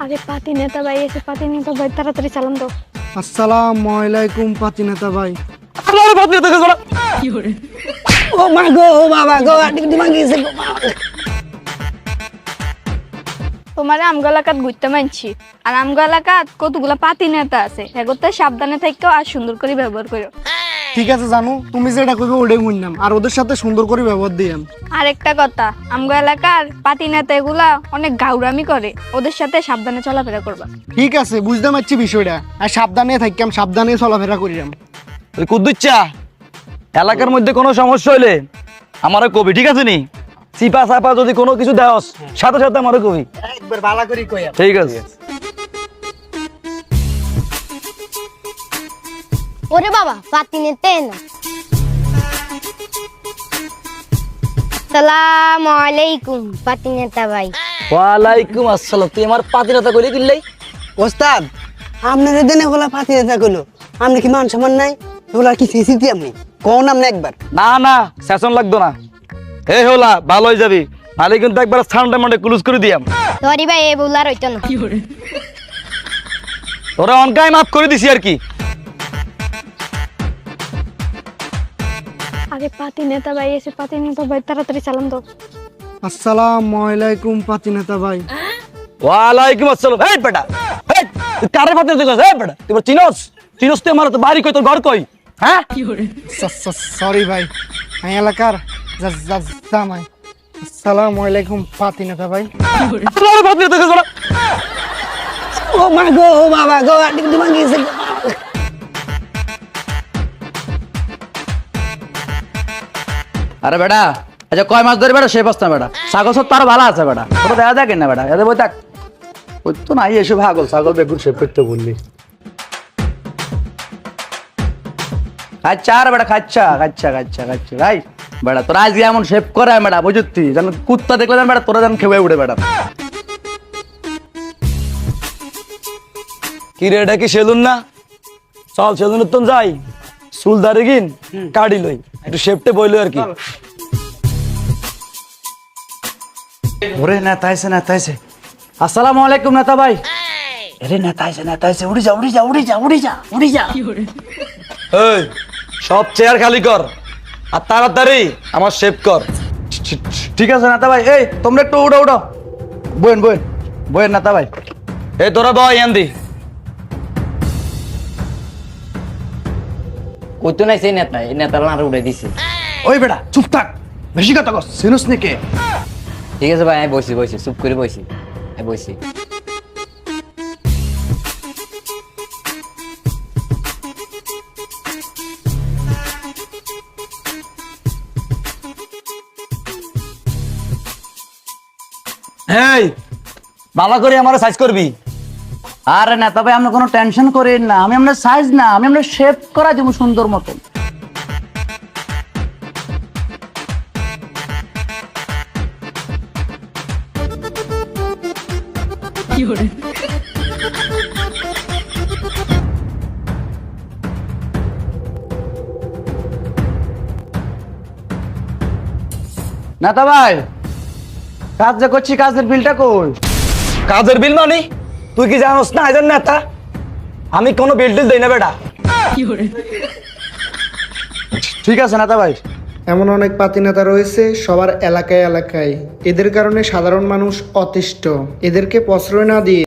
আরে পাতি নেতা ভাই এসে, পাতি নেতা ভাই তাড়াতাড়ি চালান দাও। আসসালামু আলাইকুম পাতি নেতা ভাই। আরে পাতি নেতা গেছরা ও মা গো, ও বাবা গো, আটি ভাঙিছে গো। তোমার আমগো এলাকাত ঘুরতে মানছি, আর আমগো এলাকাত কতগুলা পাতি নেতা আছে, এগোতে সাবধানে থাকো আর সুন্দর করে ব্যবহার করো। ঠিক আছে জানো, তুমি যেটা কইবে ওটাই শুনলাম, আর ওদের সাথে সুন্দর করে ব্যবহার দিয়াম। আর একটা কথা, আমগো এলাকার পাতি নেতা এগুলা অনেক গাউরামি করে, ওদের সাথে সাবধানে চলাফেরা করবা। ঠিক আছে, বুঝতে পারছি বিষয়টা, আর সাবধানে থাকতাম, সাবধানে চলাফেরা করিলাম। ওই কুদ্দুচ্চা এলাকার মধ্যে কোনো সমস্যা হইলে আমারে কবি, ঠিক আছে নি? চিপা চাপা যদি কোনো কিছু দেওস সাথে সাথে আমারে কবি, একবার ভালো করে কইয়া। ঠিক আছে? ওরে বাবা পাতি নেতে না। আসসালামু আলাইকুম পাতি নেতা ভাই। ওয়ালাইকুম আসসালাম। তুই আমার পাতি নেতা কইলি কিল্লাই? ওস্তাদ আপনার দিন এগুলা পাতি নেতা কইলো, আপনি কি মান সম্মান নাই? এগুলা কি সিসিটি আপনি কোন আপনি একবার? না না, সেশন লাগতো না। হে হোলা ভালো হয়ে যাবি, নালে কিন্তু একবার সাউন্ডটা মানে ক্লোজ করে দিয়াম। সরি ভাই এ বুলার হইতো না। তোরা অনকাই মাফ করে দিছি আর কি। আরে পাতি নেতা ভাই এসে, পাতি নেতা ভাই তাড়াতাড়ি চালান দাও। আসসালামু আলাইকুম পাতি নেতা ভাই। ওয়ালাইকুম আসসালাম। এই বেটা, এই তুই কারে পাতি নেতা কইছ? এই বেটা তুই চিনোস? চিনোস তুই আমার? তো বাড়ি কই, তোর ঘর কই? হ্যাঁ? সরি ভাই, আমি এলাকার জামাই। আসসালামু আলাইকুম পাতি নেতা ভাই। আরে পাতি নেতা কইছ না? ও মা গো, ও বাবা গো, আটি ভাঙিছে গো। আরে বেটা, আচ্ছা কয় মাস ধরে বেটা সে বস্তা বেটা ছাগল সব তারও ভালো আছে বেটা, তোরা দেখা দেখেন না বেটা, এদের বই থাক ওই তো নাই এসব ছাগল ছাগল বেগুন সে করতে বললি। খাচ্ছা আর বেটা খাচ্ছা খাচ্ছা খাচ্ছা খাচ্ছা ভাই বেটা, তোরা আজকে এমন শেপ করে বেটা বুঝতি, যেন কুত্তা দেখলে যেন বেটা তোরা যেন খেয়ে উঠে বেটা। কি রে, এটা কি সেলুন না? চল সেলুনের তো যাই, চুল দাঁড়িয়ে গিন কাটি লই, একটু শেপটে বইলো আর কি। ওরে নেতা আইছে নেতা আইছে। আসসালামু আলাইকুম নেতা ভাই। আরে নেতা আইছে উড়ি যা উড়ি যা উড়ি যা উড়ি যা উড়ি যা। এই সব চেয়ার খালি কর আর তাড়াতাড়ি আমার শেপ কর। ঠিক আছে নেতা ভাই, এই তোমরা একটু উঠো উঠো, বইন বইন বইন নেতা ভাই। এই তোরা বয় আন্দি। কইতো নাই সেই নেতা, এই নেতারা আর উড়ে দিছে। ওই বেটা চুপ থাক, বেশি কথা কস, সিনুস নাকি? ঠিক আছে ভাই, আমি বসি চুপ করে বসি, আমি বসি। এই ভালো করে আমার সাইজ করবি। আরে নেতা ভাই আপনি কোনো টেনশন করেন না, আমি আপনার সাইজ না, আমি আপনার শেপ করা দেবো সুন্দর মতন। নেতা ভাই কাজ যে করছি, কাজের বিলটা কই? কাজের বিল মানে? তুই কি জানোস না এদের নেতা? আমি কোনো বিল টিল দেই না বেটা। ঠিক আছে নেতা ভাই। এমন অনেক পাতি নেতা রয়েছে সবার এলাকায় এলাকায়, এদের কারণে সাধারণ মানুষ অতিষ্ঠ, এদেরকে প্রশ্রয় না দিয়ে